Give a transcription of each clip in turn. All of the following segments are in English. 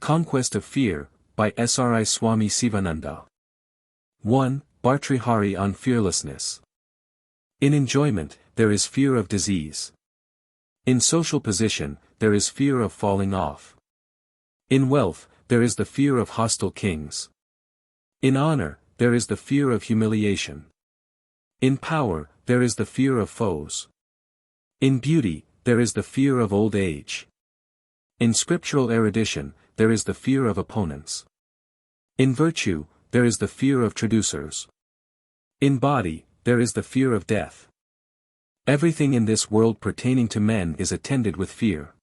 Conquest of Fear, by Sri Swami Sivananda. 1. Bhartrihari on fearlessness. In enjoyment, there is fear of disease. In social position, there is fear of falling off. In wealth, there is the fear of hostile kings. In honor, there is the fear of humiliation. In power, there is the fear of foes. In beauty, there is the fear of old age. In scriptural erudition, there is the fear of opponents. In virtue, there is the fear of traducers. In body, there is the fear of death. Everything in this world pertaining to men is attended with fear.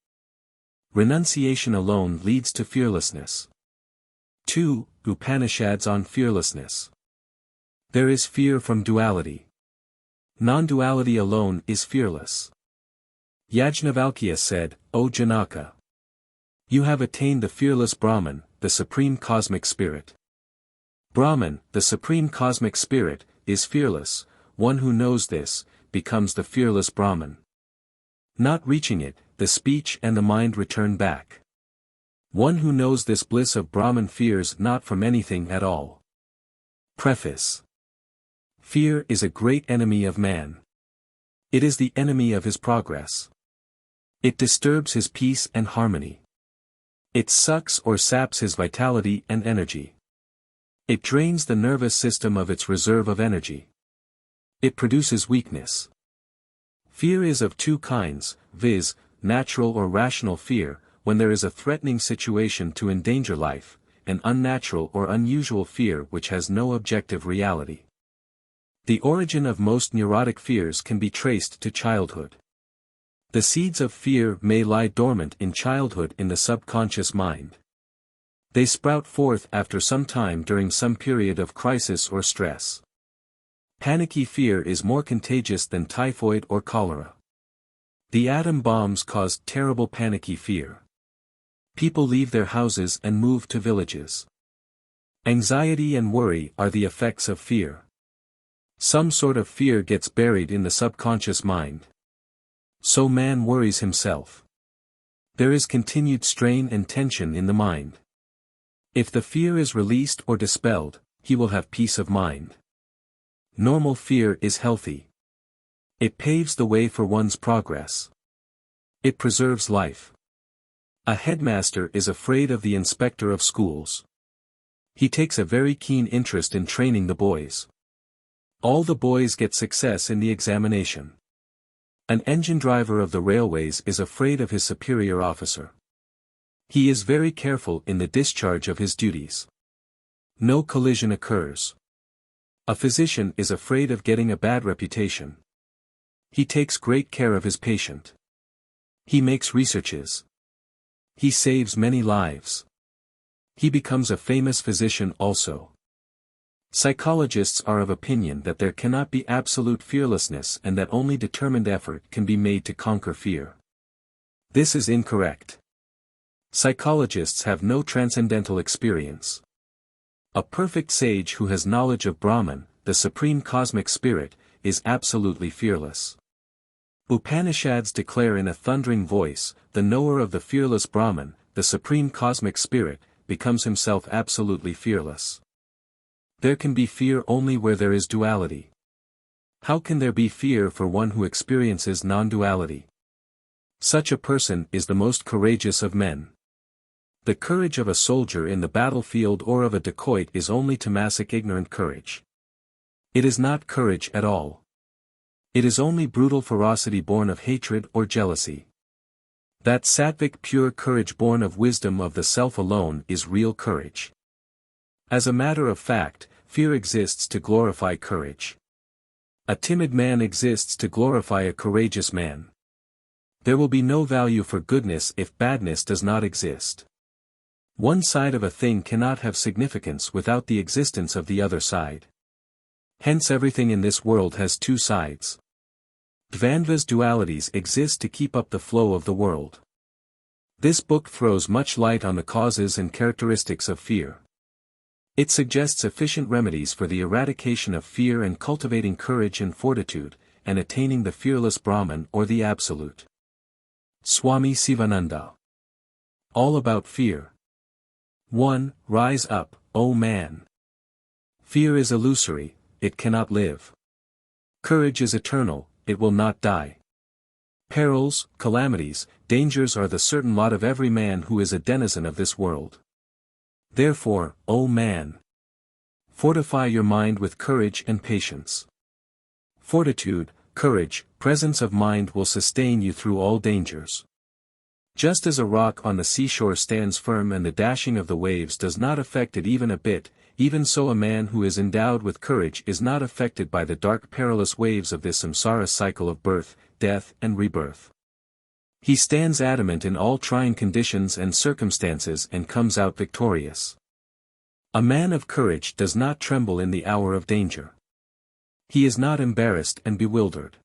Renunciation alone leads to fearlessness. 2. Upanishads on fearlessness. There is fear from duality. Non-duality alone is fearless. Yajnavalkya said, O Janaka! You have attained the fearless Brahman, the supreme cosmic spirit. Brahman, the supreme cosmic spirit, is fearless. One who knows this, becomes the fearless Brahman. Not reaching it, the speech and the mind return back. One who knows this bliss of Brahman fears not from anything at all. Preface. Fear is a great enemy of man. It is the enemy of his progress. It disturbs his peace and harmony. It sucks or saps his vitality and energy. It drains the nervous system of its reserve of energy. It produces weakness. Fear is of two kinds, viz., natural or rational fear, when there is a threatening situation to endanger life, and unnatural or unusual fear which has no objective reality. The origin of most neurotic fears can be traced to childhood. The seeds of fear may lie dormant in childhood in the subconscious mind. They sprout forth after some time during some period of crisis or stress. Panicky fear is more contagious than typhoid or cholera. The atom bombs caused terrible panicky fear. People leave their houses and move to villages. Anxiety and worry are the effects of fear. Some sort of fear gets buried in the subconscious mind. So man worries himself. There is continued strain and tension in the mind. If the fear is released or dispelled, he will have peace of mind. Normal fear is healthy. It paves the way for one's progress. It preserves life. A headmaster is afraid of the inspector of schools. He takes a very keen interest in training the boys. All the boys get success in the examination. An engine driver of the railways is afraid of his superior officer. He is very careful in the discharge of his duties. No collision occurs. A physician is afraid of getting a bad reputation. He takes great care of his patient. He makes researches. He saves many lives. He becomes a famous physician also. Psychologists are of opinion that there cannot be absolute fearlessness and that only determined effort can be made to conquer fear. This is incorrect. Psychologists have no transcendental experience. A perfect sage who has knowledge of Brahman, the supreme cosmic spirit, is absolutely fearless. Upanishads declare in a thundering voice, the knower of the fearless Brahman, the supreme cosmic spirit, becomes himself absolutely fearless. There can be fear only where there is duality. How can there be fear for one who experiences non-duality? Such a person is the most courageous of men. The courage of a soldier in the battlefield or of a dacoit is only Tamasic ignorant courage. It is not courage at all. It is only brutal ferocity born of hatred or jealousy. That sattvic pure courage born of wisdom of the self alone is real courage. As a matter of fact, fear exists to glorify courage. A timid man exists to glorify a courageous man. There will be no value for goodness if badness does not exist. One side of a thing cannot have significance without the existence of the other side. Hence everything in this world has two sides. Dvandva's dualities exist to keep up the flow of the world. This book throws much light on the causes and characteristics of fear. It suggests efficient remedies for the eradication of fear and cultivating courage and fortitude, and attaining the fearless Brahman or the Absolute. Swami Sivananda. All about fear. 1. Rise up, O man. Fear is illusory, it cannot live. Courage is eternal, it will not die. Perils, calamities, dangers are the certain lot of every man who is a denizen of this world. Therefore, O man, fortify your mind with courage and patience. Fortitude, courage, presence of mind will sustain you through all dangers. Just as a rock on the seashore stands firm and the dashing of the waves does not affect it even a bit, even so a man who is endowed with courage is not affected by the dark perilous waves of this samsara cycle of birth, death and rebirth. He stands adamant in all trying conditions and circumstances and comes out victorious. A man of courage does not tremble in the hour of danger. He is not embarrassed and bewildered.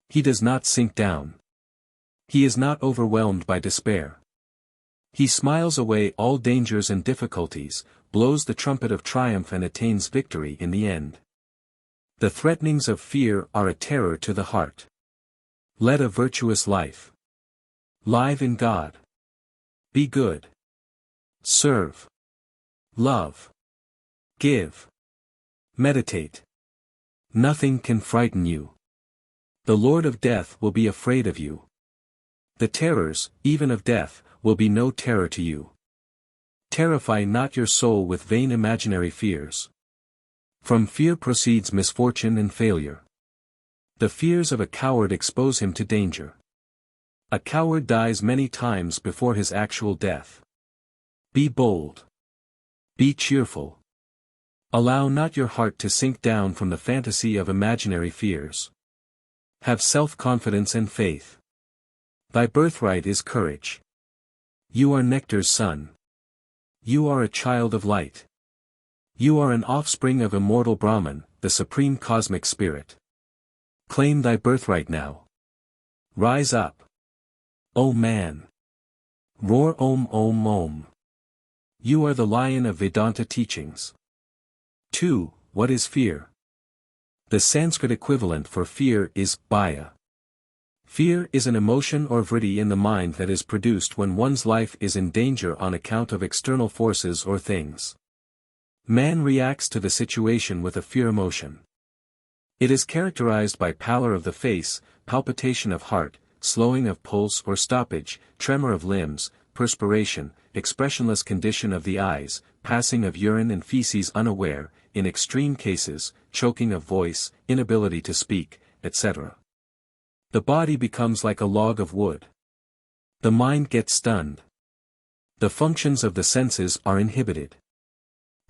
He does not sink down. He is not overwhelmed by despair. He smiles away all dangers and difficulties, blows the trumpet of triumph and attains victory in the end. The threatenings of fear are a terror to the heart. Lead a virtuous life. Live in God. Be good. Serve. Love. Give. Meditate. Nothing can frighten you. The Lord of Death will be afraid of you. The terrors, even of death, will be no terror to you. Terrify not your soul with vain imaginary fears. From fear proceeds misfortune and failure. The fears of a coward expose him to danger. A coward dies many times before his actual death. Be bold. Be cheerful. Allow not your heart to sink down from the fantasy of imaginary fears. Have self-confidence and faith. Thy birthright is courage. You are Nectar's son. You are a child of light. You are an offspring of immortal Brahman, the supreme cosmic spirit. Claim thy birthright now. Rise up. O man. Roar Om Om Om. You are the lion of Vedanta teachings. 2. What is fear? The Sanskrit equivalent for fear is bhaya. Fear is an emotion or vritti in the mind that is produced when one's life is in danger on account of external forces or things. Man reacts to the situation with a fear emotion. It is characterized by pallor of the face, palpitation of heart, slowing of pulse or stoppage, tremor of limbs, perspiration, expressionless condition of the eyes, passing of urine and feces unaware, in extreme cases, choking of voice, inability to speak, etc. The body becomes like a log of wood. The mind gets stunned. The functions of the senses are inhibited.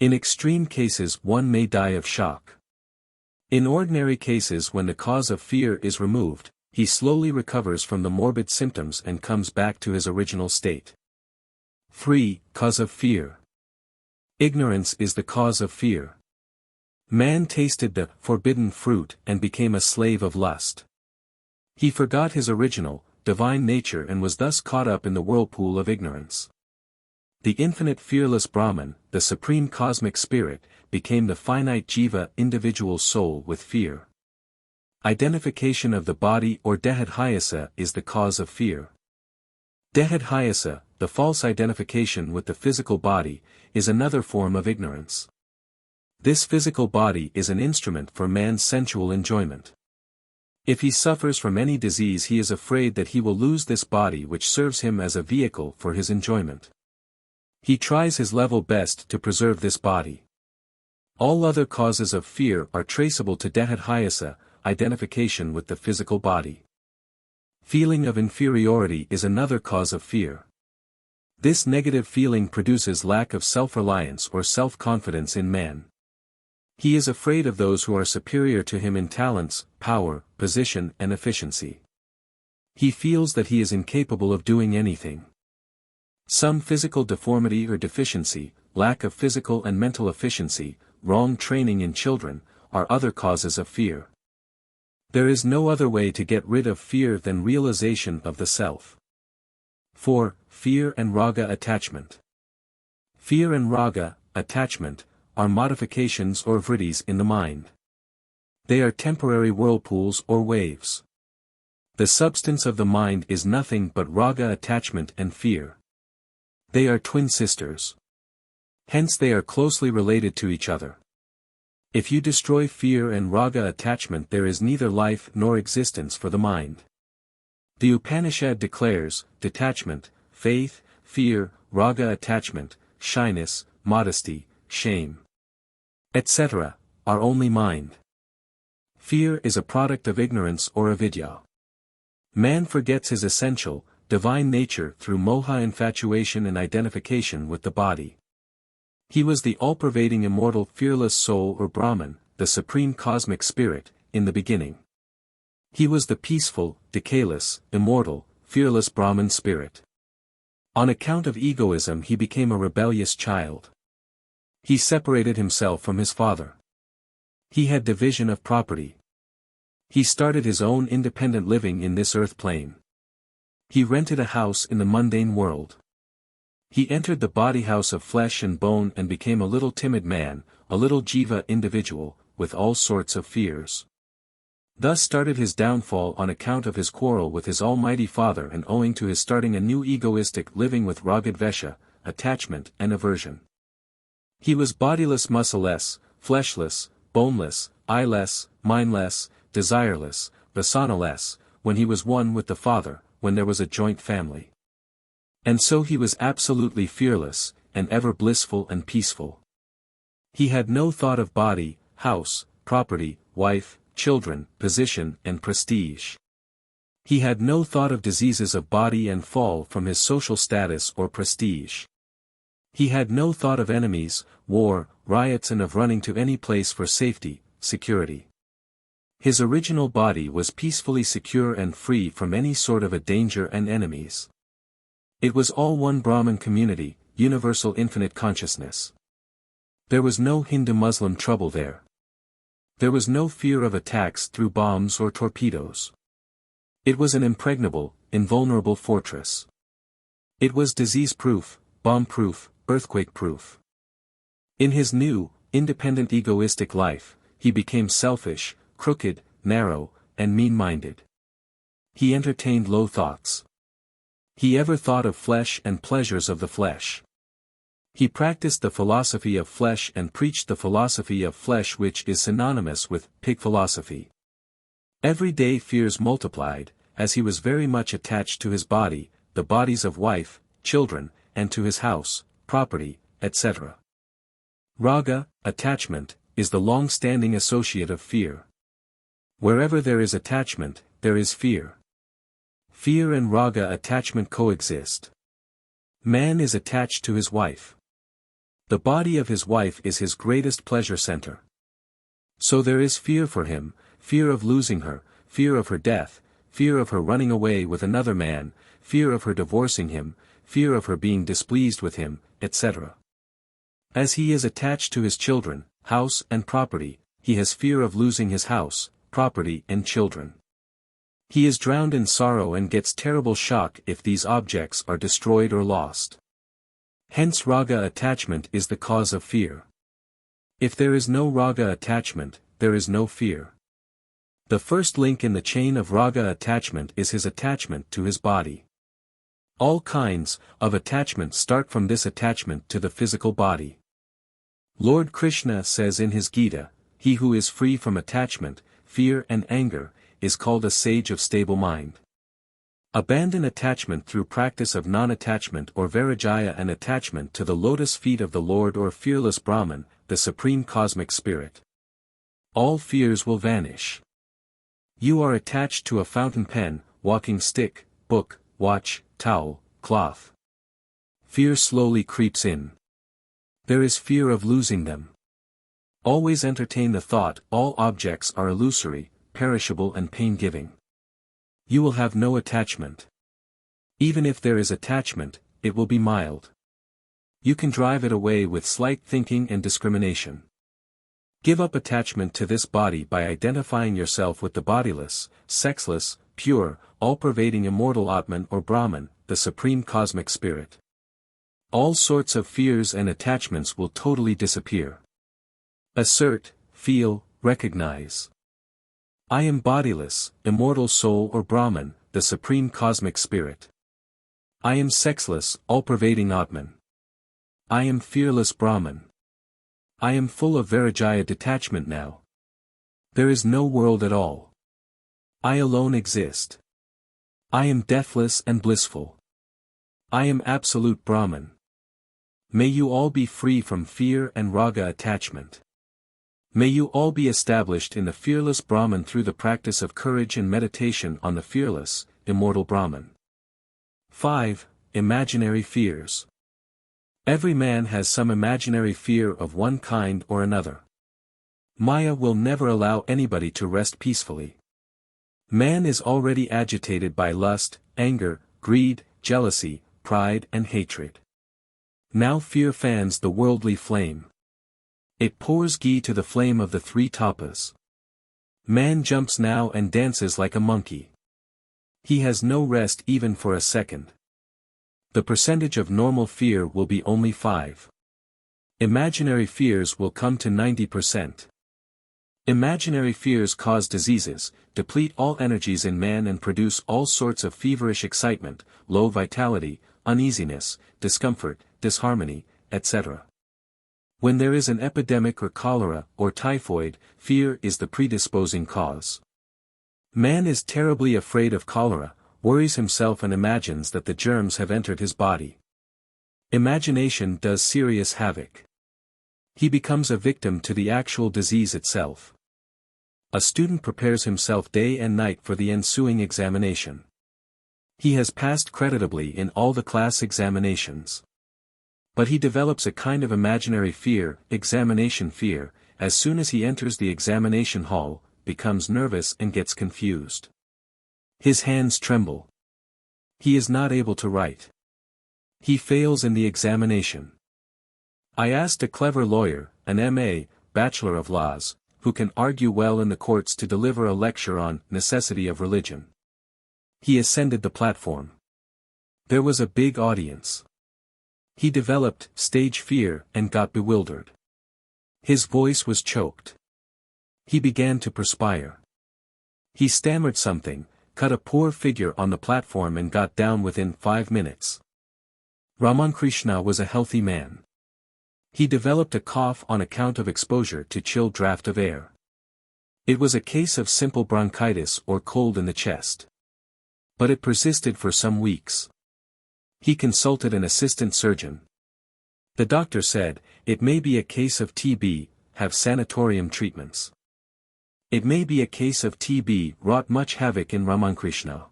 In extreme cases one may die of shock. In ordinary cases when the cause of fear is removed, he slowly recovers from the morbid symptoms and comes back to his original state. 3. Cause of fear. Ignorance is the cause of fear. Man tasted the forbidden fruit and became a slave of lust. He forgot his original, divine nature and was thus caught up in the whirlpool of ignorance. The infinite fearless Brahman, the supreme cosmic spirit, became the finite jiva individual soul with fear. Identification of the body or dehadhyasa is the cause of fear. Dehadhyasa, the false identification with the physical body, is another form of ignorance. This physical body is an instrument for man's sensual enjoyment. If he suffers from any disease he is afraid that he will lose this body which serves him as a vehicle for his enjoyment. He tries his level best to preserve this body. All other causes of fear are traceable to dehadhyasa, identification with the physical body. Feeling of inferiority is another cause of fear. This negative feeling produces lack of self-reliance or self-confidence in man. He is afraid of those who are superior to him in talents, power, position and efficiency. He feels that he is incapable of doing anything. Some physical deformity or deficiency, lack of physical and mental efficiency, wrong training in children, are other causes of fear. There is no other way to get rid of fear than realization of the self. 4. Fear and Raga attachment. Fear and Raga, attachment, are modifications or vrittis in the mind. They are temporary whirlpools or waves. The substance of the mind is nothing but Raga attachment and fear. They are twin sisters. Hence they are closely related to each other. If you destroy fear and raga attachment, there is neither life nor existence for the mind. The Upanishad declares, detachment, faith, fear, raga attachment, shyness, modesty, shame, etc., are only mind. Fear is a product of ignorance or avidya. Man forgets his essential, divine nature through moha, infatuation and identification with the body. He was the all-pervading immortal fearless soul or Brahman, the supreme cosmic spirit, in the beginning. He was the peaceful, decaleless, immortal, fearless Brahman spirit. On account of egoism he became a rebellious child. He separated himself from his father. He had division of property. He started his own independent living in this earth plane. He rented a house in the mundane world. He entered the body house of flesh and bone and became a little timid man, a little jiva individual, with all sorts of fears. Thus started his downfall on account of his quarrel with his almighty father and owing to his starting a new egoistic living with ragadvesha, attachment and aversion. He was bodiless, muscleless, fleshless, boneless, eyeless, mindless, desireless, vasanaless, when he was one with the Father, when there was a joint family. And so he was absolutely fearless, and ever blissful and peaceful. He had no thought of body, house, property, wife, children, position and prestige. He had no thought of diseases of body and fall from his social status or prestige. He had no thought of enemies, war, riots and of running to any place for safety, security. His original body was peacefully secure and free from any sort of a danger and enemies. It was all one Brahman community, universal infinite consciousness. There was no Hindu-Muslim trouble there. There was no fear of attacks through bombs or torpedoes. It was an impregnable, invulnerable fortress. It was disease-proof, bomb-proof, earthquake-proof. In his new, independent egoistic life, he became selfish, crooked, narrow, and mean-minded. He entertained low thoughts. He ever thought of flesh and pleasures of the flesh. He practiced the philosophy of flesh and preached the philosophy of flesh, which is synonymous with pig philosophy. Every day fears multiplied, as he was very much attached to his body, the bodies of wife, children, and to his house, property, etc. Raga, attachment, is the long-standing associate of fear. Wherever there is attachment, there is fear. Fear and raga attachment coexist. Man is attached to his wife. The body of his wife is his greatest pleasure center. So there is fear for him, fear of losing her, fear of her death, fear of her running away with another man, fear of her divorcing him, fear of her being displeased with him, etc. As he is attached to his children, house and property, he has fear of losing his house, property and children. He is drowned in sorrow and gets terrible shock if these objects are destroyed or lost. Hence raga attachment is the cause of fear. If there is no raga attachment, there is no fear. The first link in the chain of raga attachment is his attachment to his body. All kinds of attachment start from this attachment to the physical body. Lord Krishna says in his Gita, "He who is free from attachment, fear and anger, is called a sage of stable mind." Abandon attachment through practice of non-attachment or vairagya and attachment to the lotus feet of the Lord or fearless Brahman, the supreme cosmic spirit. All fears will vanish. You are attached to a fountain pen, walking stick, book, watch, towel, cloth. Fear slowly creeps in. There is fear of losing them. Always entertain the thought all objects are illusory, perishable and pain-giving. You will have no attachment. Even if there is attachment, it will be mild. You can drive it away with slight thinking and discrimination. Give up attachment to this body by identifying yourself with the bodiless, sexless, pure, all-pervading immortal Atman or Brahman, the supreme cosmic spirit. All sorts of fears and attachments will totally disappear. Assert, feel, recognize. I am bodiless, immortal soul or Brahman, the supreme cosmic spirit. I am sexless, all-pervading Atman. I am fearless Brahman. I am full of Vairagya detachment now. There is no world at all. I alone exist. I am deathless and blissful. I am absolute Brahman. May you all be free from fear and Raga attachment. May you all be established in the fearless Brahman through the practice of courage and meditation on the fearless, immortal Brahman. 5. Imaginary fears. Every man has some imaginary fear of one kind or another. Maya will never allow anybody to rest peacefully. Man is already agitated by lust, anger, greed, jealousy, pride and hatred. Now fear fans the worldly flame. It pours ghee to the flame of the three tapas. Man jumps now and dances like a monkey. He has no rest even for a second. The percentage of normal fear will be only 5. Imaginary fears will come to 90%. Imaginary fears cause diseases, deplete all energies in man and produce all sorts of feverish excitement, low vitality, uneasiness, discomfort, disharmony, etc. When there is an epidemic or cholera or typhoid, fear is the predisposing cause. Man is terribly afraid of cholera, worries himself and imagines that the germs have entered his body. Imagination does serious havoc. He becomes a victim to the actual disease itself. A student prepares himself day and night for the ensuing examination. He has passed creditably in all the class examinations. But he develops a kind of imaginary fear, examination fear, as soon as he enters the examination hall, becomes nervous and gets confused. His hands tremble. He is not able to write. He fails in the examination. I asked a clever lawyer, an M.A., Bachelor of Laws, who can argue well in the courts to deliver a lecture on necessity of religion. He ascended the platform. There was a big audience. He developed stage fear and got bewildered. His voice was choked. He began to perspire. He stammered something, cut a poor figure on the platform and got down within 5 minutes. Ramakrishna was a healthy man. He developed a cough on account of exposure to chill draft of air. It was a case of simple bronchitis or cold in the chest. But it persisted for some weeks. He consulted an assistant surgeon. The doctor said, "It may be a case of TB, have sanatorium treatments." It may be a case of TB wrought much havoc in Ramakrishna.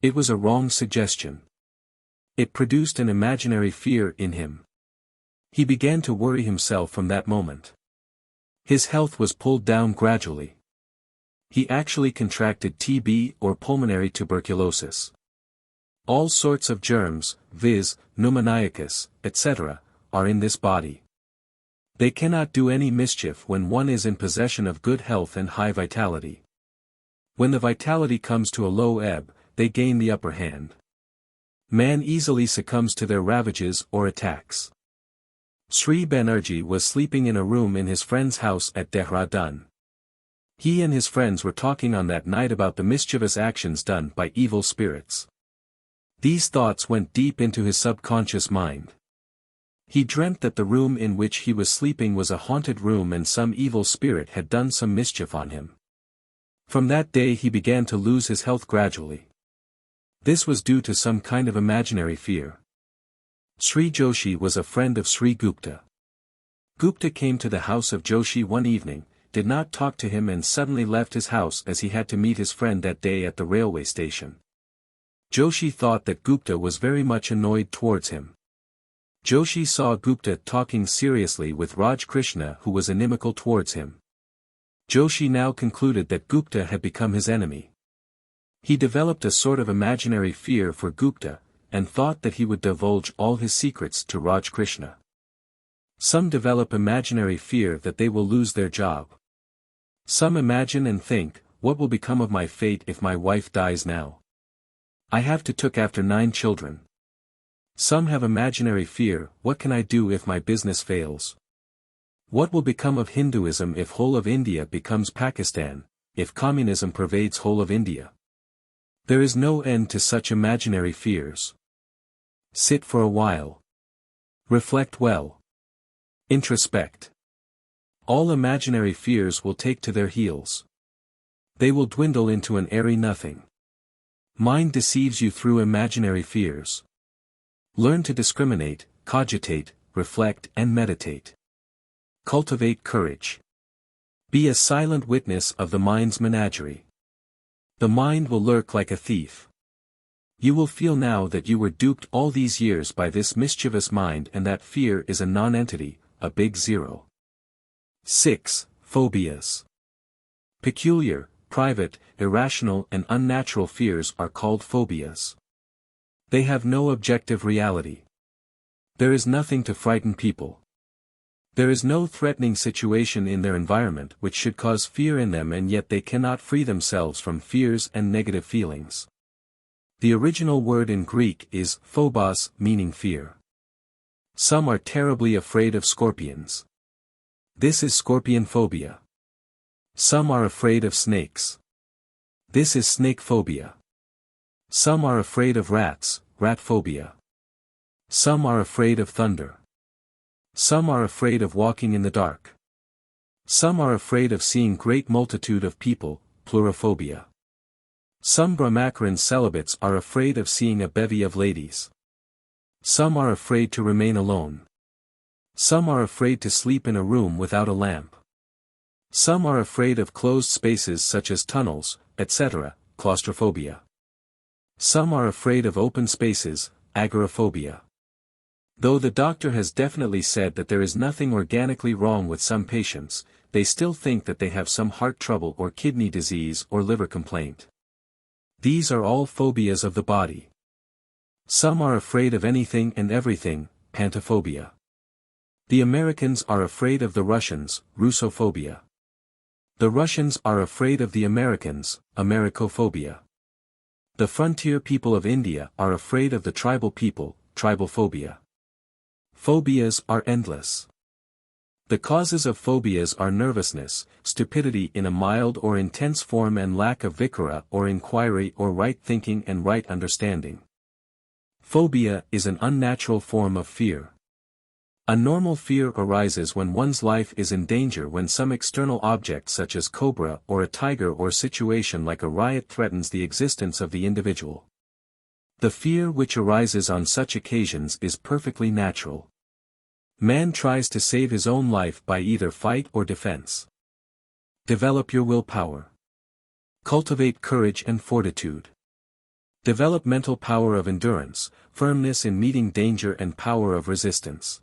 It was a wrong suggestion. It produced an imaginary fear in him. He began to worry himself from that moment. His health was pulled down gradually. He actually contracted TB or pulmonary tuberculosis. All sorts of germs, viz., pneumoniacus, etc., are in this body. They cannot do any mischief when one is in possession of good health and high vitality. When the vitality comes to a low ebb, they gain the upper hand. Man easily succumbs to their ravages or attacks. Sri Banerjee was sleeping in a room in his friend's house at Dehradun. He and his friends were talking on that night about the mischievous actions done by evil spirits. These thoughts went deep into his subconscious mind. He dreamt that the room in which he was sleeping was a haunted room and some evil spirit had done some mischief on him. From that day he began to lose his health gradually. This was due to some kind of imaginary fear. Sri Joshi was a friend of Sri Gupta. Gupta came to the house of Joshi one evening, did not talk to him and suddenly left his house as he had to meet his friend that day at the railway station. Joshi thought that Gupta was very much annoyed towards him. Joshi saw Gupta talking seriously with Raj Krishna who was inimical towards him. Joshi now concluded that Gupta had become his enemy. He developed a sort of imaginary fear for Gupta, and thought that he would divulge all his secrets to Raj Krishna. Some develop imaginary fear that they will lose their job. Some imagine and think, what will become of my fate if my wife dies now? I have to look after 9 children. Some have imaginary fear, what can I do if my business fails? What will become of Hinduism if whole of India becomes Pakistan, if communism pervades whole of India? There is no end to such imaginary fears. Sit for a while. Reflect well. Introspect. All imaginary fears will take to their heels. They will dwindle into an airy nothing. Mind deceives you through imaginary fears. Learn to discriminate, cogitate, reflect and meditate. Cultivate courage. Be a silent witness of the mind's menagerie. The mind will lurk like a thief. You will feel now that you were duped all these years by this mischievous mind and that fear is a non-entity, a big zero. 6. Phobias. Peculiar, private, irrational and unnatural fears are called phobias. They have no objective reality. There is nothing to frighten people. There is no threatening situation in their environment which should cause fear in them, and yet they cannot free themselves from fears and negative feelings. The original word in Greek is phobos, meaning fear. Some are terribly afraid of scorpions. This is scorpion phobia. Some are afraid of snakes. This is snake phobia. Some are afraid of rats, rat phobia. Some are afraid of thunder. Some are afraid of walking in the dark. Some are afraid of seeing great multitude of people, pleurophobia. Some Brahmacharan celibates are afraid of seeing a bevy of ladies. Some are afraid to remain alone. Some are afraid to sleep in a room without a lamp. Some are afraid of closed spaces such as tunnels, etc., claustrophobia. Some are afraid of open spaces, agoraphobia. Though the doctor has definitely said that there is nothing organically wrong with some patients, they still think that they have some heart trouble or kidney disease or liver complaint. These are all phobias of the body. Some are afraid of anything and everything, pantophobia. The Americans are afraid of the Russians, Russophobia. The Russians are afraid of the Americans, Americophobia. The frontier people of India are afraid of the tribal people, tribalphobia. Phobias are endless. The causes of phobias are nervousness, stupidity in a mild or intense form and lack of vikara or inquiry or right thinking and right understanding. Phobia is an unnatural form of fear. A normal fear arises when one's life is in danger, when some external object such as cobra or a tiger or situation like a riot threatens the existence of the individual. The fear which arises on such occasions is perfectly natural. Man tries to save his own life by either fight or defense. Develop your willpower. Cultivate courage and fortitude. Develop mental power of endurance, firmness in meeting danger and power of resistance.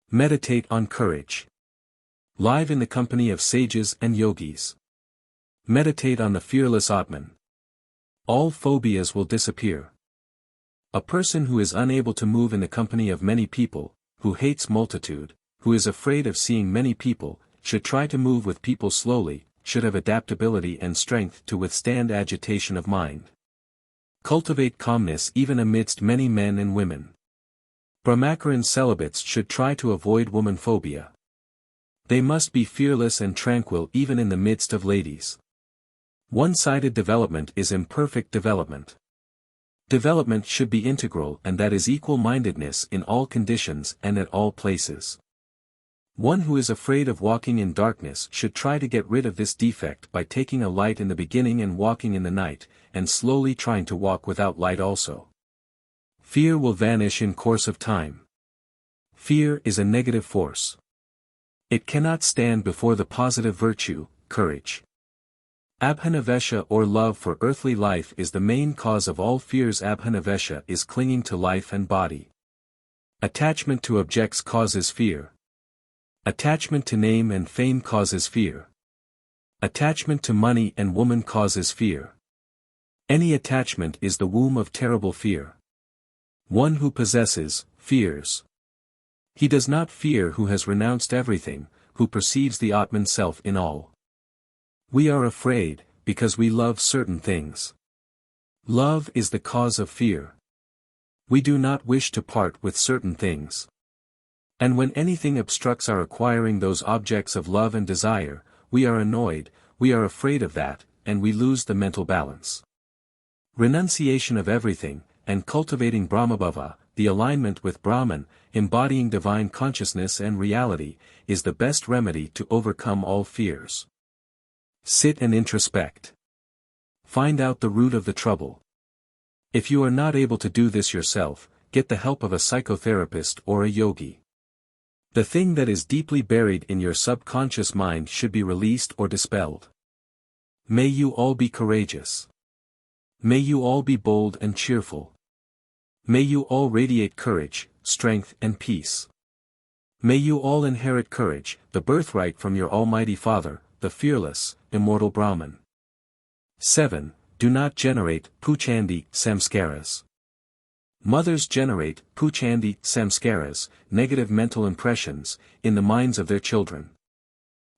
Meditate on courage. Live in the company of sages and yogis. Meditate on the fearless Atman. All phobias will disappear. A person who is unable to move in the company of many people, who hates multitude, who is afraid of seeing many people, should try to move with people slowly, should have adaptability and strength to withstand agitation of mind. Cultivate calmness even amidst many men and women. Brahmacharan celibates should try to avoid woman phobia. They must be fearless and tranquil even in the midst of ladies. One-sided development is imperfect development. Development should be integral, and that is equal-mindedness in all conditions and at all places. One who is afraid of walking in darkness should try to get rid of this defect by taking a light in the beginning and walking in the night, and slowly trying to walk without light also. Fear will vanish in course of time. Fear is a negative force. It cannot stand before the positive virtue, courage. Abhinavesha or love for earthly life is the main cause of all fears. Abhinavesha is clinging to life and body. Attachment to objects causes fear. Attachment to name and fame causes fear. Attachment to money and woman causes fear. Any attachment is the womb of terrible fear. One who possesses, fears. He does not fear who has renounced everything, who perceives the Atman self in all. We are afraid, because we love certain things. Love is the cause of fear. We do not wish to part with certain things. And when anything obstructs our acquiring those objects of love and desire, we are annoyed, we are afraid of that, and we lose the mental balance. Renunciation of everything, and cultivating Brahmabhava, the alignment with Brahman, embodying divine consciousness and reality, is the best remedy to overcome all fears. Sit and introspect. Find out the root of the trouble. If you are not able to do this yourself, get the help of a psychotherapist or a yogi. The thing that is deeply buried in your subconscious mind should be released or dispelled. May you all be courageous. May you all be bold and cheerful. May you all radiate courage, strength and peace. May you all inherit courage, the birthright from your Almighty Father, the fearless, immortal Brahman. 7. Do not generate Poochandi Samskaras. Mothers generate Poochandi Samskaras, negative mental impressions, in the minds of their children.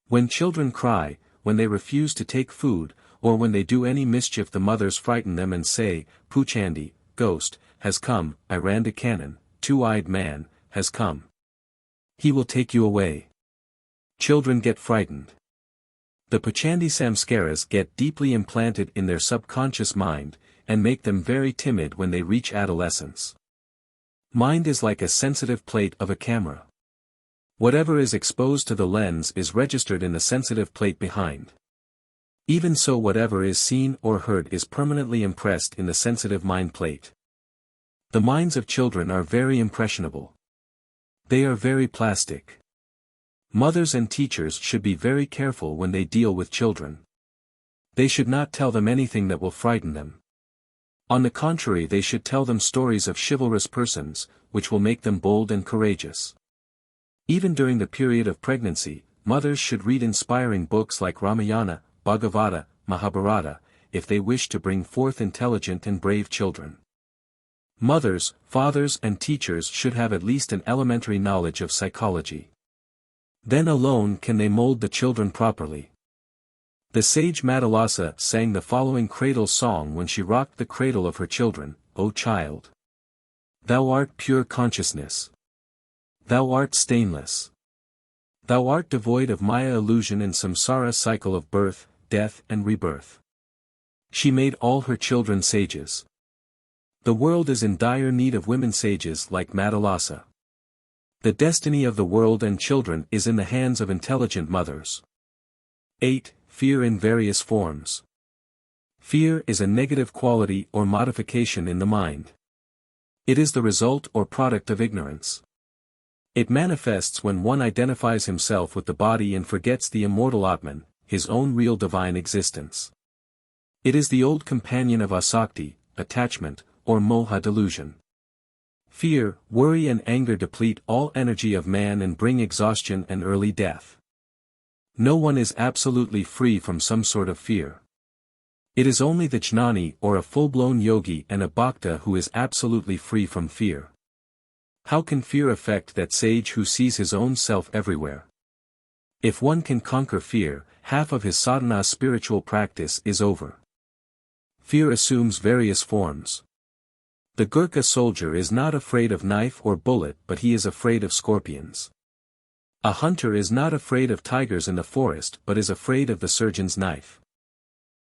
When children cry, when they refuse to take food, or when they do any mischief, the mothers frighten them and say, Poochandi, ghost, has come, Eradicates, two-eyed man, has come. He will take you away. Children get frightened. The Poochandi Samskaras get deeply implanted in their subconscious mind, and make them very timid when they reach adolescence. Mind is like a sensitive plate of a camera. Whatever is exposed to the lens is registered in the sensitive plate behind. Even so, whatever is seen or heard is permanently impressed in the sensitive mind plate. The minds of children are very impressionable. They are very plastic. Mothers and teachers should be very careful when they deal with children. They should not tell them anything that will frighten them. On the contrary, they should tell them stories of chivalrous persons, which will make them bold and courageous. Even during the period of pregnancy, mothers should read inspiring books like Ramayana, Bhagavata, Mahabharata, if they wish to bring forth intelligent and brave children. Mothers, fathers and teachers should have at least an elementary knowledge of psychology. Then alone can they mold the children properly. The sage Madalasa sang the following cradle song when she rocked the cradle of her children, O child! Thou art pure consciousness. Thou art stainless. Thou art devoid of Maya illusion and samsara cycle of birth, death and rebirth. She made all her children sages. The world is in dire need of women sages like Madalasa. The destiny of the world and children is in the hands of intelligent mothers. 8. Fear in various forms. Fear is a negative quality or modification in the mind. It is the result or product of ignorance. It manifests when one identifies himself with the body and forgets the immortal Atman, his own real divine existence. It is the old companion of asakti, attachment, or moha delusion. Fear, worry and anger deplete all energy of man and bring exhaustion and early death. No one is absolutely free from some sort of fear. It is only the jnani or a full-blown yogi and a bhakta who is absolutely free from fear. How can fear affect that sage who sees his own self everywhere? If one can conquer fear, half of his sadhana spiritual practice is over. Fear assumes various forms. The Gurkha soldier is not afraid of knife or bullet, but he is afraid of scorpions. A hunter is not afraid of tigers in the forest, but is afraid of the surgeon's knife.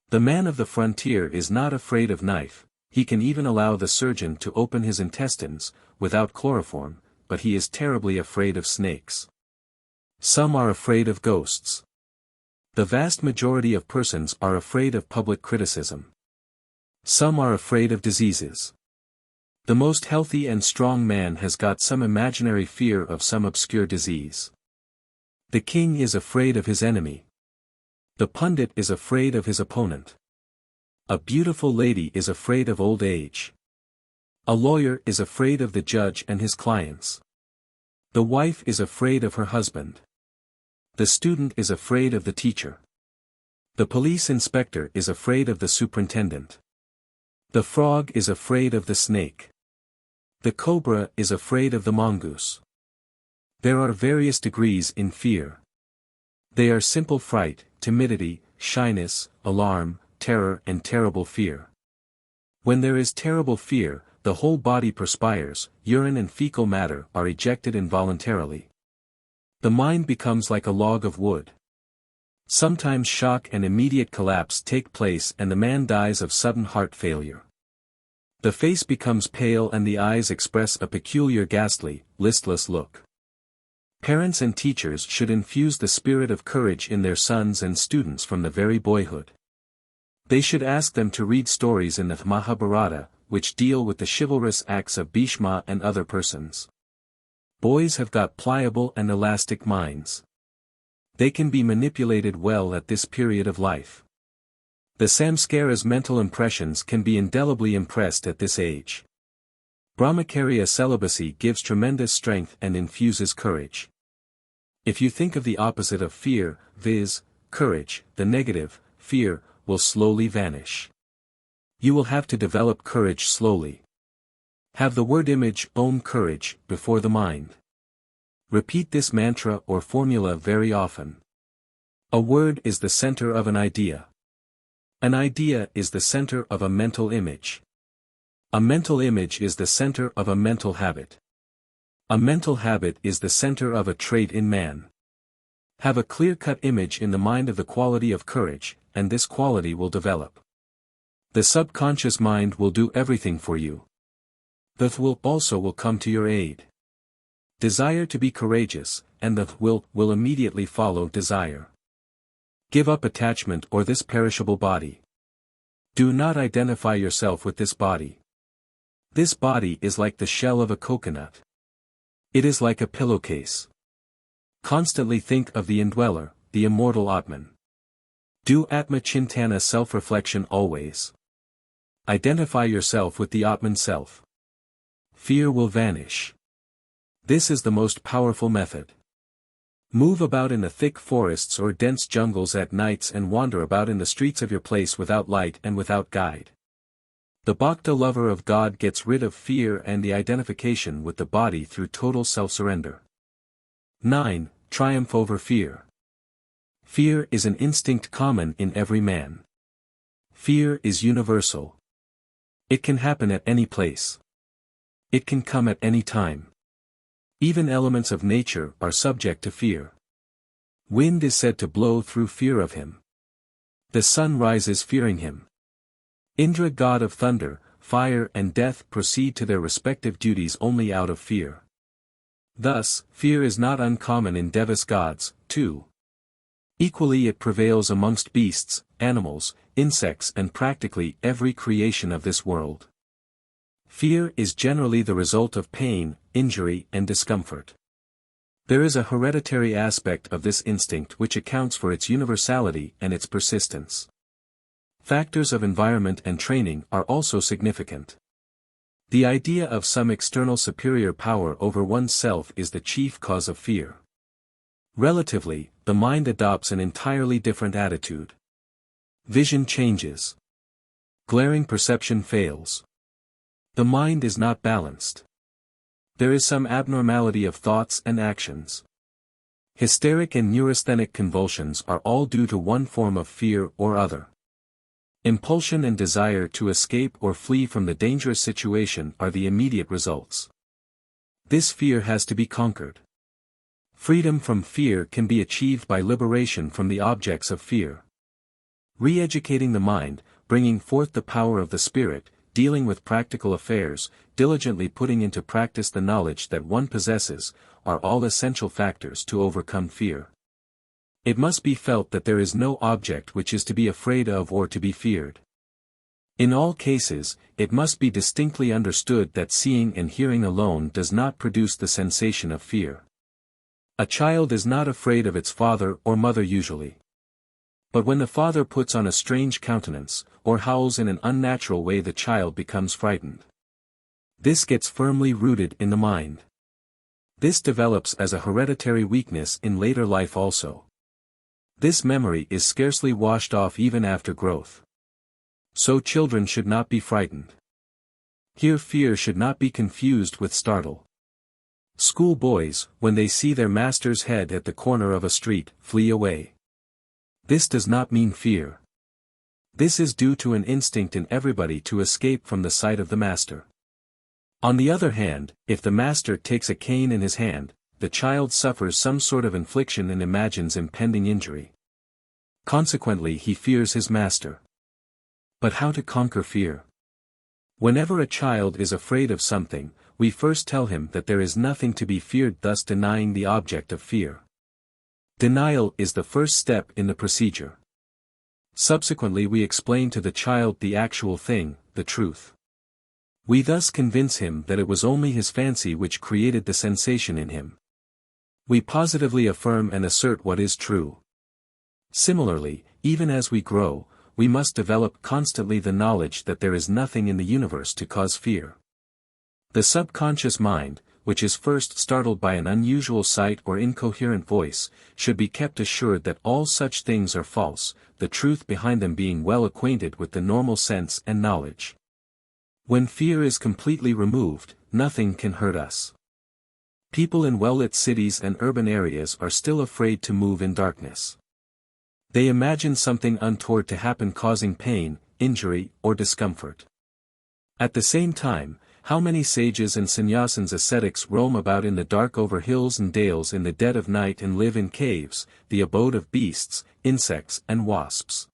The man of the frontier is not afraid of knife, he can even allow the surgeon to open his intestines, without chloroform, but he is terribly afraid of snakes. Some are afraid of ghosts. The vast majority of persons are afraid of public criticism. Some are afraid of diseases. The most healthy and strong man has got some imaginary fear of some obscure disease. The king is afraid of his enemy. The pundit is afraid of his opponent. A beautiful lady is afraid of old age. A lawyer is afraid of the judge and his clients. The wife is afraid of her husband. The student is afraid of the teacher. The police inspector is afraid of the superintendent. The frog is afraid of the snake. The cobra is afraid of the mongoose. There are various degrees in fear. They are simple fright, timidity, shyness, alarm, terror and terrible fear. When there is terrible fear, the whole body perspires, urine and fecal matter are ejected involuntarily. The mind becomes like a log of wood. Sometimes shock and immediate collapse take place and the man dies of sudden heart failure. The face becomes pale and the eyes express a peculiar ghastly, listless look. Parents and teachers should infuse the spirit of courage in their sons and students from the very boyhood. They should ask them to read stories in the Mahabharata, which deal with the chivalrous acts of Bhishma and other persons. Boys have got pliable and elastic minds. They can be manipulated well at this period of life. The Samskaras' mental impressions can be indelibly impressed at this age. Brahmacharya celibacy gives tremendous strength and infuses courage. If you think of the opposite of fear, viz., courage, the negative, fear, will slowly vanish. You will have to develop courage slowly. Have the word image, own courage, before the mind. Repeat this mantra or formula very often. A word is the center of an idea. An idea is the center of a mental image. A mental image is the center of a mental habit. A mental habit is the center of a trait in man. Have a clear-cut image in the mind of the quality of courage, and this quality will develop. The subconscious mind will do everything for you. The will also will come to your aid. Desire to be courageous, and the will immediately follow desire. Give up attachment or this perishable body. Do not identify yourself with this body. This body is like the shell of a coconut. It is like a pillowcase. Constantly think of the indweller, the immortal Atman. Do Atma Chintana self-reflection always. Identify yourself with the Atman self. Fear will vanish. This is the most powerful method. Move about in the thick forests or dense jungles at nights and wander about in the streets of your place without light and without guide. The Bhakta lover of God gets rid of fear and the identification with the body through total self-surrender. 9. Triumph over fear. Fear is an instinct common in every man. Fear is universal. It can happen at any place. It can come at any time. Even elements of nature are subject to fear. Wind is said to blow through fear of him. The sun rises fearing him. Indra, god of thunder, fire and death, proceed to their respective duties only out of fear. Thus, fear is not uncommon in Devas gods, too. Equally it prevails amongst beasts, animals, insects and practically every creation of this world. Fear is generally the result of pain, injury and discomfort. There is a hereditary aspect of this instinct which accounts for its universality and its persistence. Factors of environment and training are also significant. The idea of some external superior power over oneself is the chief cause of fear. Relatively, the mind adopts an entirely different attitude. Vision changes. Glaring perception fails. The mind is not balanced. There is some abnormality of thoughts and actions. Hysteric and neurasthenic convulsions are all due to one form of fear or other. Impulsion and desire to escape or flee from the dangerous situation are the immediate results. This fear has to be conquered. Freedom from fear can be achieved by liberation from the objects of fear. Re-educating the mind, bringing forth the power of the spirit, dealing with practical affairs, diligently putting into practice the knowledge that one possesses, are all essential factors to overcome fear. It must be felt that there is no object which is to be afraid of or to be feared. In all cases, it must be distinctly understood that seeing and hearing alone does not produce the sensation of fear. A child is not afraid of its father or mother usually. But when the father puts on a strange countenance, or howls in an unnatural way, the child becomes frightened. This gets firmly rooted in the mind. This develops as a hereditary weakness in later life also. This memory is scarcely washed off even after growth. So children should not be frightened. Here fear should not be confused with startle. Schoolboys, when they see their master's head at the corner of a street, flee away. This does not mean fear. This is due to an instinct in everybody to escape from the sight of the master. On the other hand, if the master takes a cane in his hand, the child suffers some sort of infliction and imagines impending injury. Consequently he fears his master. But how to conquer fear? Whenever a child is afraid of something, we first tell him that there is nothing to be feared, thus denying the object of fear. Denial is the first step in the procedure. Subsequently we explain to the child the actual thing, the truth. We thus convince him that it was only his fancy which created the sensation in him. We positively affirm and assert what is true. Similarly, even as we grow, we must develop constantly the knowledge that there is nothing in the universe to cause fear. The subconscious mind, which is first startled by an unusual sight or incoherent voice, should be kept assured that all such things are false, the truth behind them being well acquainted with the normal sense and knowledge. When fear is completely removed, nothing can hurt us. People in well-lit cities and urban areas are still afraid to move in darkness. They imagine something untoward to happen, causing pain, injury, or discomfort. At the same time, how many sages and sannyasins ascetics roam about in the dark over hills and dales in the dead of night and live in caves, the abode of beasts, insects and wasps.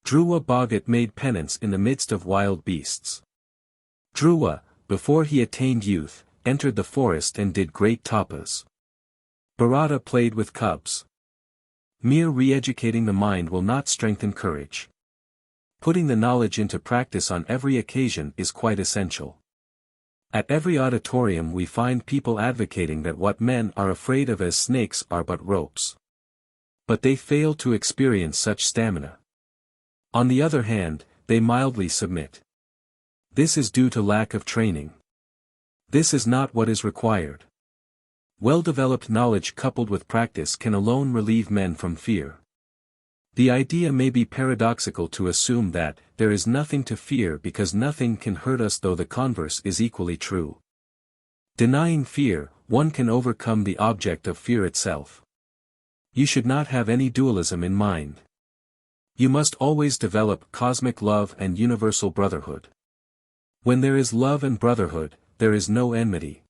Dhruva Bhagat made penance in the midst of wild beasts. Dhruva, before he attained youth, entered the forest and did great tapas. Bharata played with cubs. Mere re-educating the mind will not strengthen courage. Putting the knowledge into practice on every occasion is quite essential. At every auditorium we find people advocating that what men are afraid of as snakes are but ropes. But they fail to experience such stamina. On the other hand, they mildly submit. This is due to lack of training. This is not what is required. Well-developed knowledge coupled with practice can alone relieve men from fear. The idea may be paradoxical to assume that there is nothing to fear because nothing can hurt us, though the converse is equally true. Denying fear, one can overcome the object of fear itself. You should not have any dualism in mind. You must always develop cosmic love and universal brotherhood. When there is love and brotherhood, there is no enmity.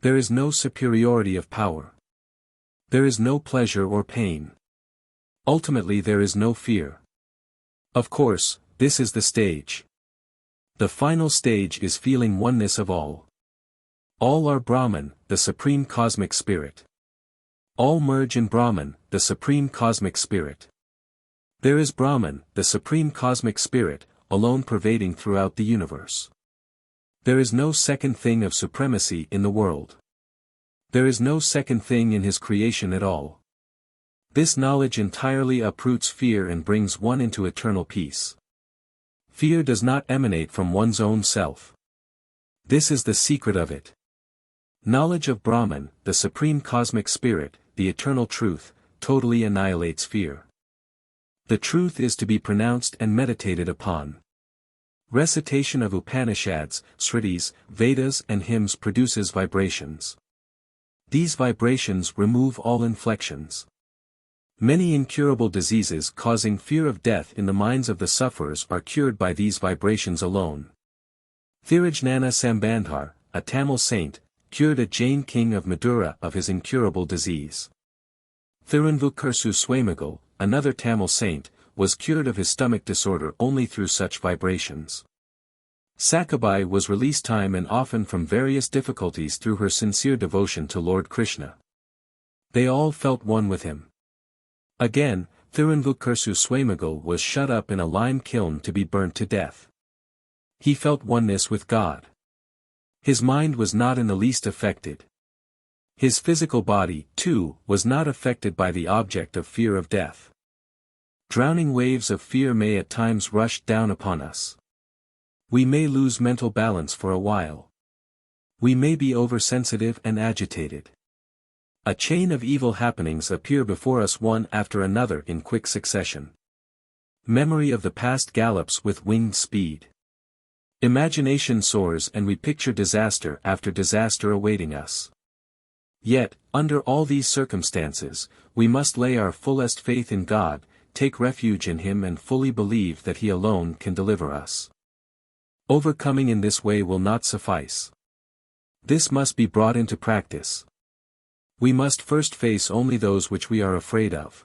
There is no superiority of power. There is no pleasure or pain. Ultimately there is no fear. Of course, this is the stage. The final stage is feeling oneness of all. All are Brahman, the supreme cosmic spirit. All merge in Brahman, the supreme cosmic spirit. There is Brahman, the supreme cosmic spirit, alone pervading throughout the universe. There is no second thing of supremacy in the world. There is no second thing in his creation at all. This knowledge entirely uproots fear and brings one into eternal peace. Fear does not emanate from one's own self. This is the secret of it. Knowledge of Brahman, the supreme cosmic spirit, the eternal truth, totally annihilates fear. The truth is to be pronounced and meditated upon. Recitation of Upanishads, Sritis, Vedas and hymns produces vibrations. These vibrations remove all inflections. Many incurable diseases causing fear of death in the minds of the sufferers are cured by these vibrations alone. Thirujnana Sambandhar, a Tamil saint, cured a Jain king of Madura of his incurable disease. Thirunvukursu Swamigal, another Tamil saint, was cured of his stomach disorder only through such vibrations. Sakabai was released time and often from various difficulties through her sincere devotion to Lord Krishna. They all felt one with him. Again, Thirunvukursu Swamigal was shut up in a lime kiln to be burnt to death. He felt oneness with God. His mind was not in the least affected. His physical body, too, was not affected by the object of fear of death. Drowning waves of fear may at times rush down upon us. We may lose mental balance for a while. We may be oversensitive and agitated. A chain of evil happenings appear before us one after another in quick succession. Memory of the past gallops with winged speed. Imagination soars and we picture disaster after disaster awaiting us. Yet, under all these circumstances, we must lay our fullest faith in God, take refuge in Him and fully believe that He alone can deliver us. Overcoming in this way will not suffice. This must be brought into practice. We must first face only those which we are afraid of.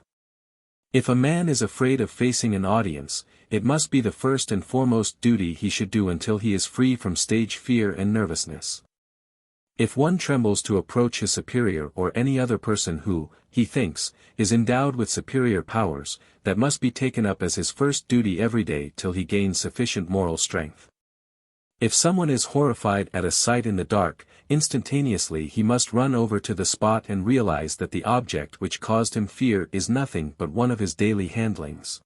If a man is afraid of facing an audience, it must be the first and foremost duty he should do until he is free from stage fear and nervousness. If one trembles to approach his superior or any other person who, he thinks, is endowed with superior powers, that must be taken up as his first duty every day till he gains sufficient moral strength. If someone is horrified at a sight in the dark, instantaneously he must run over to the spot and realize that the object which caused him fear is nothing but one of his daily handlings.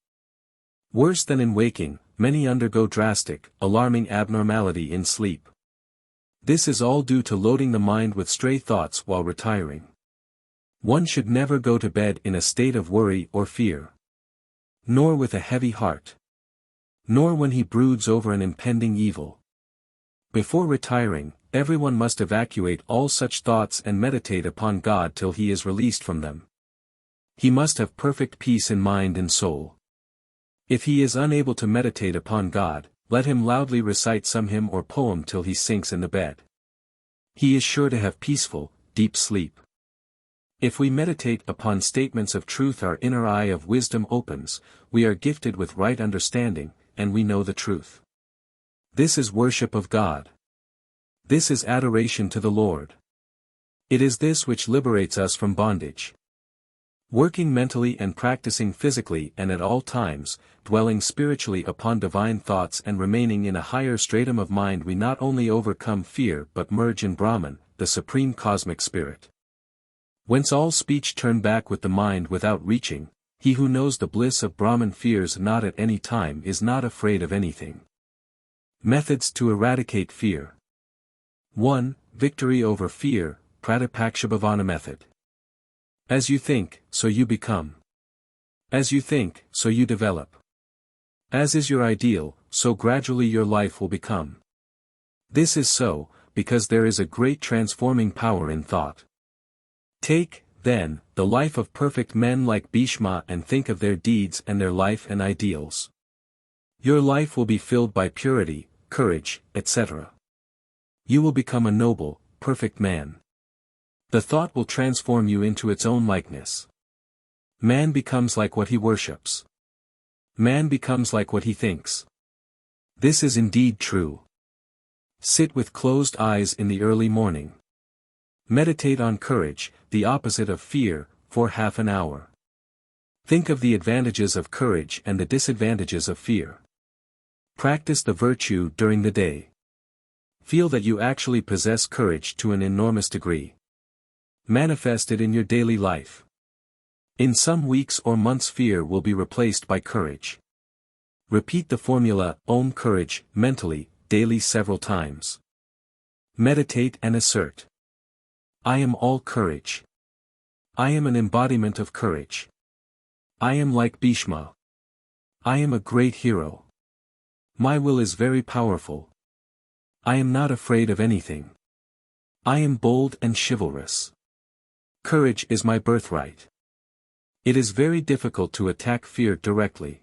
Worse than in waking, many undergo drastic, alarming abnormality in sleep. This is all due to loading the mind with stray thoughts while retiring. One should never go to bed in a state of worry or fear. Nor with a heavy heart. Nor when he broods over an impending evil. Before retiring, everyone must evacuate all such thoughts and meditate upon God till he is released from them. He must have perfect peace in mind and soul. If he is unable to meditate upon God, let him loudly recite some hymn or poem till he sinks in the bed. He is sure to have peaceful, deep sleep. If we meditate upon statements of truth, our inner eye of wisdom opens, we are gifted with right understanding, and we know the truth. This is worship of God. This is adoration to the Lord. It is this which liberates us from bondage. Working mentally and practicing physically and at all times, dwelling spiritually upon divine thoughts and remaining in a higher stratum of mind, we not only overcome fear but merge in Brahman, the supreme cosmic spirit. Whence all speech turn back with the mind without reaching, he who knows the bliss of Brahman fears not at any time, is not afraid of anything. Methods to eradicate fear. 1. Victory over fear, Pratipakshibhavana method. As you think, so you become. As you think, so you develop. As is your ideal, so gradually your life will become. This is so, because there is a great transforming power in thought. Take, then, the life of perfect men like Bhishma and think of their deeds and their life and ideals. Your life will be filled by purity, courage, etc. You will become a noble, perfect man. The thought will transform you into its own likeness. Man becomes like what he worships. Man becomes like what he thinks. This is indeed true. Sit with closed eyes in the early morning. Meditate on courage, the opposite of fear, for half an hour. Think of the advantages of courage and the disadvantages of fear. Practice the virtue during the day. Feel that you actually possess courage to an enormous degree. Manifest it in your daily life. In some weeks or months fear will be replaced by courage. Repeat the formula, Om courage, mentally, daily several times. Meditate and assert. I am all courage. I am an embodiment of courage. I am like Bhishma. I am a great hero. My will is very powerful. I am not afraid of anything. I am bold and chivalrous. Courage is my birthright. It is very difficult to attack fear directly.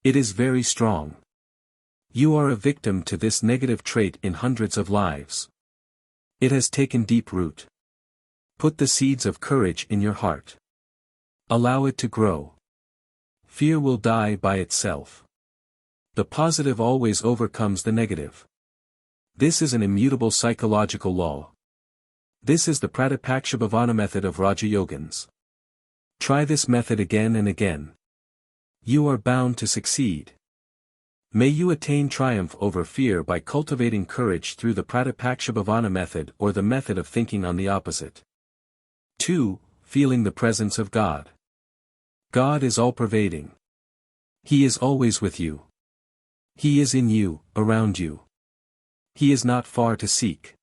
It is very strong. You are a victim to this negative trait in hundreds of lives. It has taken deep root. Put the seeds of courage in your heart. Allow it to grow. Fear will die by itself. The positive always overcomes the negative. This is an immutable psychological law. This is the Pratipakshibhavana method of Raja Yogins. Try this method again and again. You are bound to succeed. May you attain triumph over fear by cultivating courage through the Pratipakshibhavana method or the method of thinking on the opposite. 2. Feeling the presence of God. God is all-pervading. He is always with you. He is in you, around you. He is not far to seek.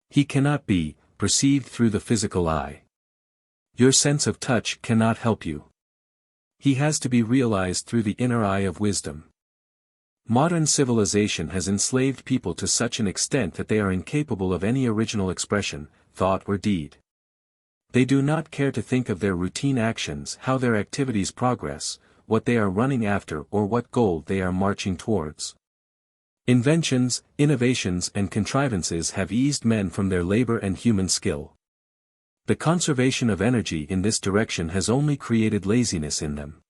He cannot be perceived through the physical eye. Your sense of touch cannot help you. He has to be realized through the inner eye of wisdom. Modern civilization has enslaved people to such an extent that they are incapable of any original expression, thought or deed. They do not care to think of their routine actions, how their activities progress, what they are running after or what goal they are marching towards. Inventions, innovations and contrivances have eased men from their labor and human skill. The conservation of energy in this direction has only created laziness in them.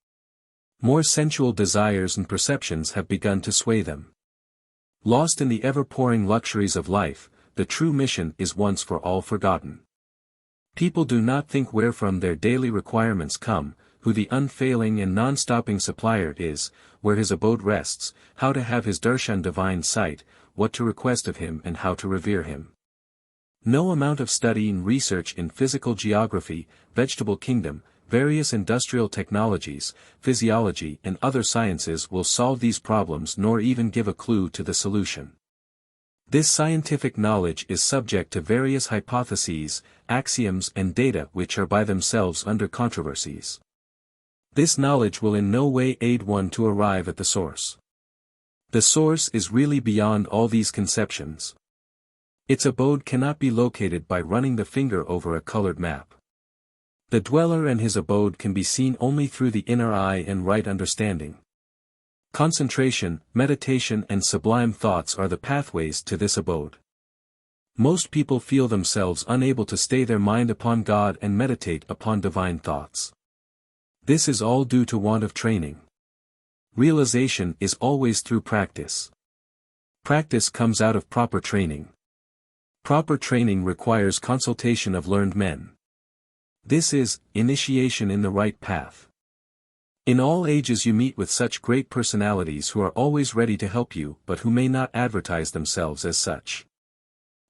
More sensual desires and perceptions have begun to sway them. Lost in the ever-pouring luxuries of life, the true mission is once for all forgotten. People do not think wherefrom their daily requirements come, who the unfailing and non-stopping supplier is, where his abode rests, how to have his darshan divine sight, what to request of him and how to revere him. No amount of study and research in physical geography, vegetable kingdom, various industrial technologies, physiology and other sciences will solve these problems nor even give a clue to the solution. This scientific knowledge is subject to various hypotheses, axioms and data which are by themselves under controversies. This knowledge will in no way aid one to arrive at the source. The source is really beyond all these conceptions. Its abode cannot be located by running the finger over a colored map. The dweller and his abode can be seen only through the inner eye and right understanding. Concentration, meditation and sublime thoughts are the pathways to this abode. Most people feel themselves unable to stay their mind upon God and meditate upon divine thoughts. This is all due to want of training. Realization is always through practice. Practice comes out of proper training. Proper training requires consultation of learned men. This is initiation in the right path. In all ages you meet with such great personalities who are always ready to help you but who may not advertise themselves as such.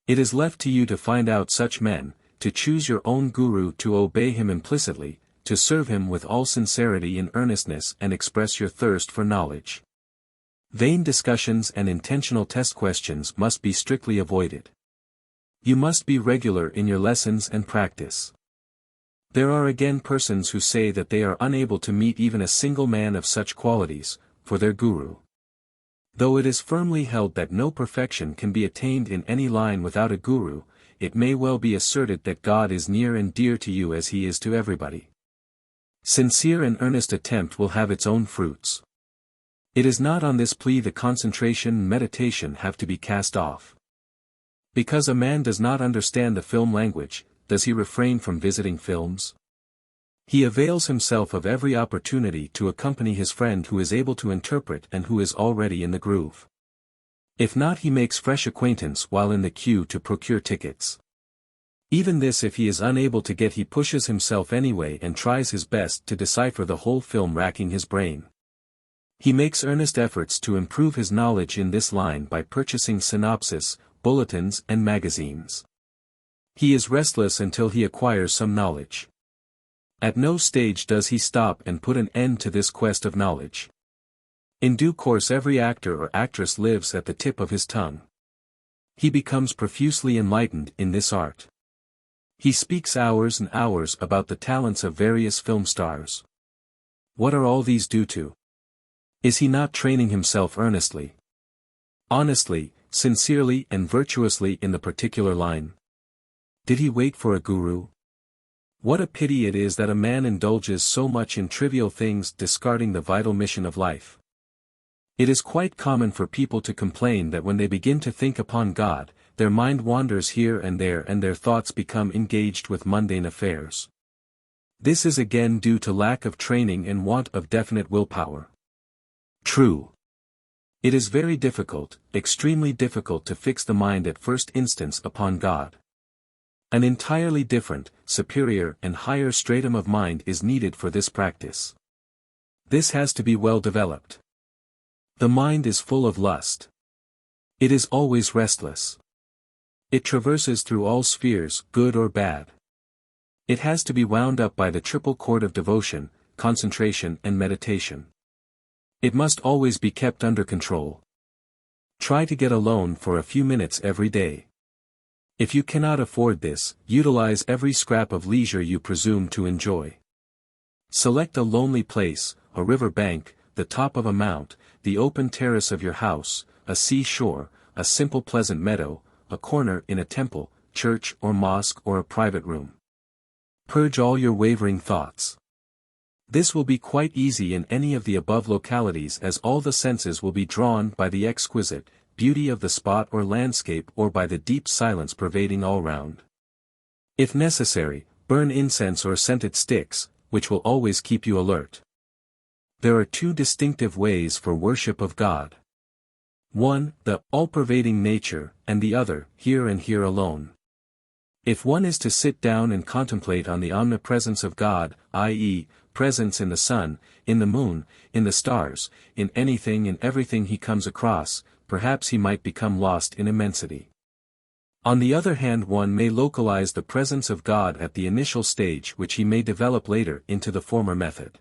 It is left to you to find out such men, to choose your own guru, to obey him implicitly, to serve him with all sincerity and earnestness and express your thirst for knowledge. Vain discussions and intentional test questions must be strictly avoided. You must be regular in your lessons and practice. There are again persons who say that they are unable to meet even a single man of such qualities, for their guru. Though it is firmly held that no perfection can be attained in any line without a guru, it may well be asserted that God is near and dear to you as he is to everybody. Sincere and earnest attempt will have its own fruits. It is not on this plea the concentration and meditation have to be cast off. Because a man does not understand the film language, does he refrain from visiting films? He avails himself of every opportunity to accompany his friend who is able to interpret and who is already in the groove. If not, he makes fresh acquaintance while in the queue to procure tickets. Even this if he is unable to get, he pushes himself anyway and tries his best to decipher the whole film, racking his brain. He makes earnest efforts to improve his knowledge in this line by purchasing synopsis, bulletins and magazines. He is restless until he acquires some knowledge. At no stage does he stop and put an end to this quest of knowledge. In due course every actor or actress lives at the tip of his tongue. He becomes profusely enlightened in this art. He speaks hours and hours about the talents of various film stars. What are all these due to? Is he not training himself earnestly, honestly, sincerely and virtuously in the particular line? Did he wait for a guru? What a pity it is that a man indulges so much in trivial things, discarding the vital mission of life. It is quite common for people to complain that when they begin to think upon God, their mind wanders here and there and their thoughts become engaged with mundane affairs. This is again due to lack of training and want of definite willpower. True. It is very difficult, extremely difficult to fix the mind at first instance upon God. An entirely different, superior and higher stratum of mind is needed for this practice. This has to be well developed. The mind is full of lust. It is always restless. It traverses through all spheres, good or bad. It has to be wound up by the triple cord of devotion, concentration and meditation. It must always be kept under control. Try to get alone for a few minutes every day. If you cannot afford this, utilize every scrap of leisure you presume to enjoy. Select a lonely place, a river bank, the top of a mount, the open terrace of your house, a sea-shore, a simple pleasant meadow, a corner in a temple, church or mosque or a private room. Purge all your wavering thoughts. This will be quite easy in any of the above localities, as all the senses will be drawn by the exquisite beauty of the spot or landscape or by the deep silence pervading all round. If necessary, burn incense or scented sticks, which will always keep you alert. There are two distinctive ways for worship of God. One, the all-pervading nature, and the other, here and here alone. If one is to sit down and contemplate on the omnipresence of God, i.e., presence in the sun, in the moon, in the stars, in anything and everything he comes across, perhaps he might become lost in immensity. On the other hand, one may localize the presence of God at the initial stage, which he may develop later into the former method.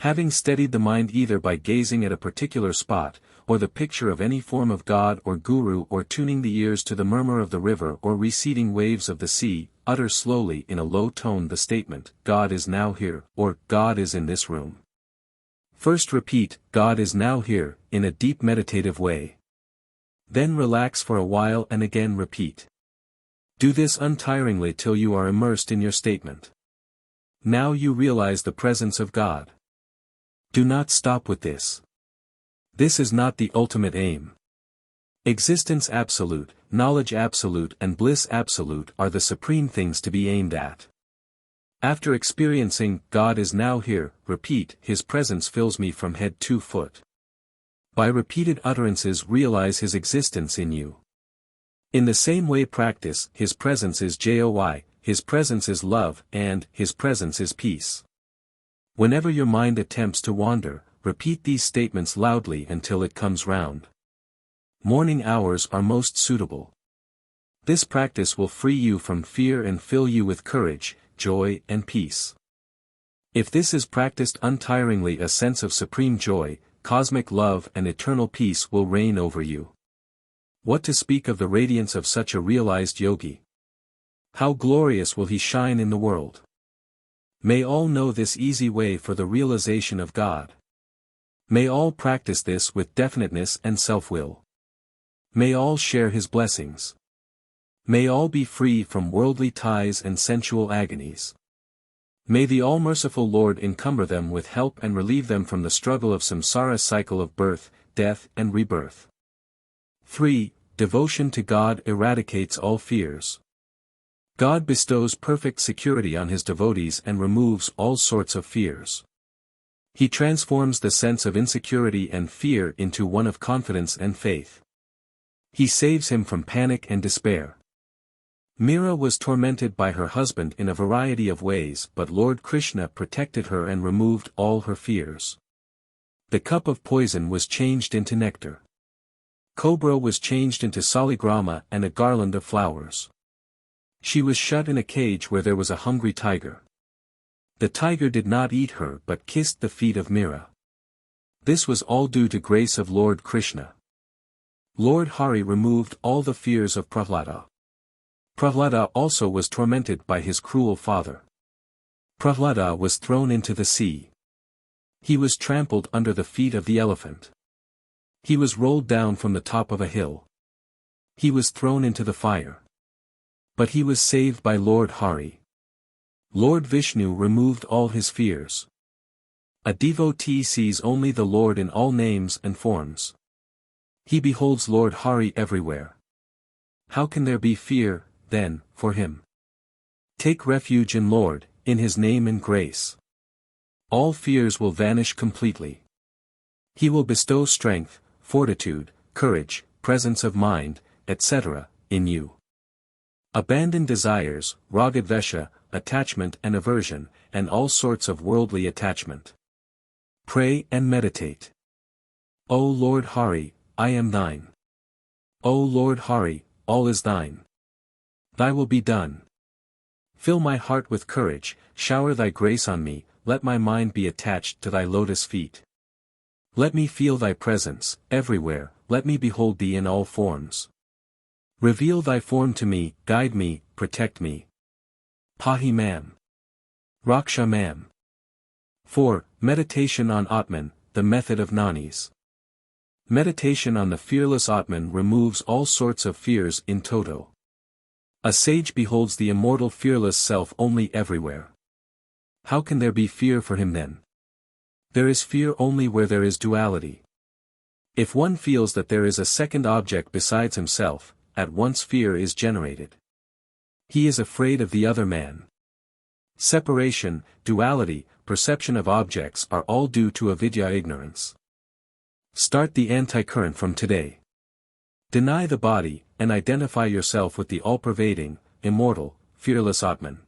Having steadied the mind either by gazing at a particular spot, or the picture of any form of God or guru, or tuning the ears to the murmur of the river or receding waves of the sea, utter slowly in a low tone the statement, God is now here, or God is in this room. First repeat, God is now here, in a deep meditative way. Then relax for a while and again repeat. Do this untiringly till you are immersed in your statement. Now you realize the presence of God. Do not stop with this. This is not the ultimate aim. Existence absolute, knowledge absolute and bliss absolute are the supreme things to be aimed at. After experiencing, God is now here, repeat, His presence fills me from head to foot. By repeated utterances realize His existence in you. In the same way practice, His presence is joy, His presence is love, and His presence is peace. Whenever your mind attempts to wander, repeat these statements loudly until it comes round. Morning hours are most suitable. This practice will free you from fear and fill you with courage, joy and peace. If this is practiced untiringly, a sense of supreme joy, cosmic love and eternal peace will reign over you. What to speak of the radiance of such a realized yogi? How glorious will he shine in the world! May all know this easy way for the realization of God. May all practice this with definiteness and self-will. May all share His blessings. May all be free from worldly ties and sensual agonies. May the all-merciful Lord encumber them with help and relieve them from the struggle of samsara cycle of birth, death and rebirth. 3. Devotion to God eradicates all fears. God bestows perfect security on His devotees and removes all sorts of fears. He transforms the sense of insecurity and fear into one of confidence and faith. He saves him from panic and despair. Mira was tormented by her husband in a variety of ways, but Lord Krishna protected her and removed all her fears. The cup of poison was changed into nectar. Cobra was changed into saligrama and a garland of flowers. She was shut in a cage where there was a hungry tiger. The tiger did not eat her but kissed the feet of Mira. This was all due to grace of Lord Krishna. Lord Hari removed all the fears of Prahlada. Prahlada also was tormented by his cruel father. Prahlada was thrown into the sea. He was trampled under the feet of the elephant. He was rolled down from the top of a hill. He was thrown into the fire. But he was saved by Lord Hari. Lord Vishnu removed all his fears. A devotee sees only the Lord in all names and forms. He beholds Lord Hari everywhere. How can there be fear, then, for him? Take refuge in Lord, in His name and grace. All fears will vanish completely. He will bestow strength, fortitude, courage, presence of mind, etc., in you. Abandon desires, ragadvesha, attachment and aversion, and all sorts of worldly attachment. Pray and meditate. O Lord Hari, I am thine. O Lord Hari, all is thine. Thy will be done. Fill my heart with courage, shower thy grace on me, let my mind be attached to thy lotus feet. Let me feel thy presence, everywhere, let me behold thee in all forms. Reveal thy form to me, guide me, protect me. Pahi mam. Raksha mam. 4. Meditation on Atman, the method of Gnanis. Meditation on the fearless Atman removes all sorts of fears in toto. A sage beholds the immortal fearless self only everywhere. How can there be fear for him then? There is fear only where there is duality. If one feels that there is a second object besides himself, at once fear is generated. He is afraid of the other man. Separation, duality, perception of objects are all due to avidya ignorance. Start the anti-current from today. Deny the body, and identify yourself with the all-pervading, immortal, fearless Atman.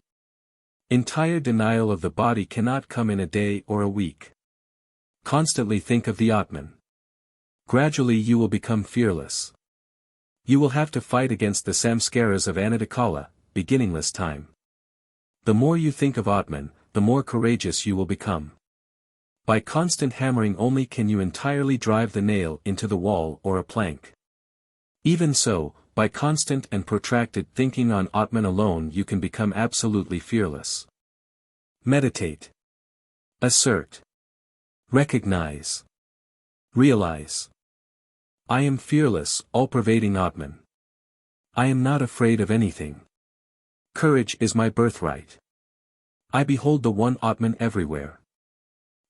Entire denial of the body cannot come in a day or a week. Constantly think of the Atman. Gradually you will become fearless. You will have to fight against the Samskaras of Anadakala, beginningless time. The more you think of Atman, the more courageous you will become. By constant hammering only can you entirely drive the nail into the wall or a plank. Even so, by constant and protracted thinking on Atman alone you can become absolutely fearless. Meditate. Assert. Recognize. Realize. I am fearless, all-pervading Atman. I am not afraid of anything. Courage is my birthright. I behold the one Atman everywhere.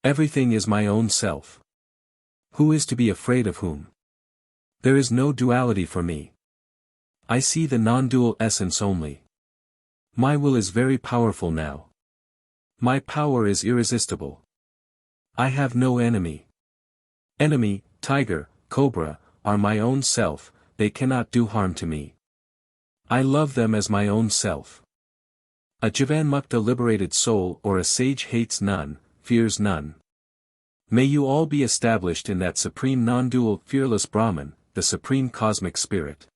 Everything is my own self. Who is to be afraid of whom? There is no duality for me. I see the non-dual essence only. My will is very powerful now. My power is irresistible. I have no enemy. Enemy, tiger, cobra, are my own self, they cannot do harm to me. I love them as my own self. A Jivanmukta liberated soul or a sage hates none, fears none. May you all be established in that supreme non-dual fearless Brahman, the supreme cosmic spirit.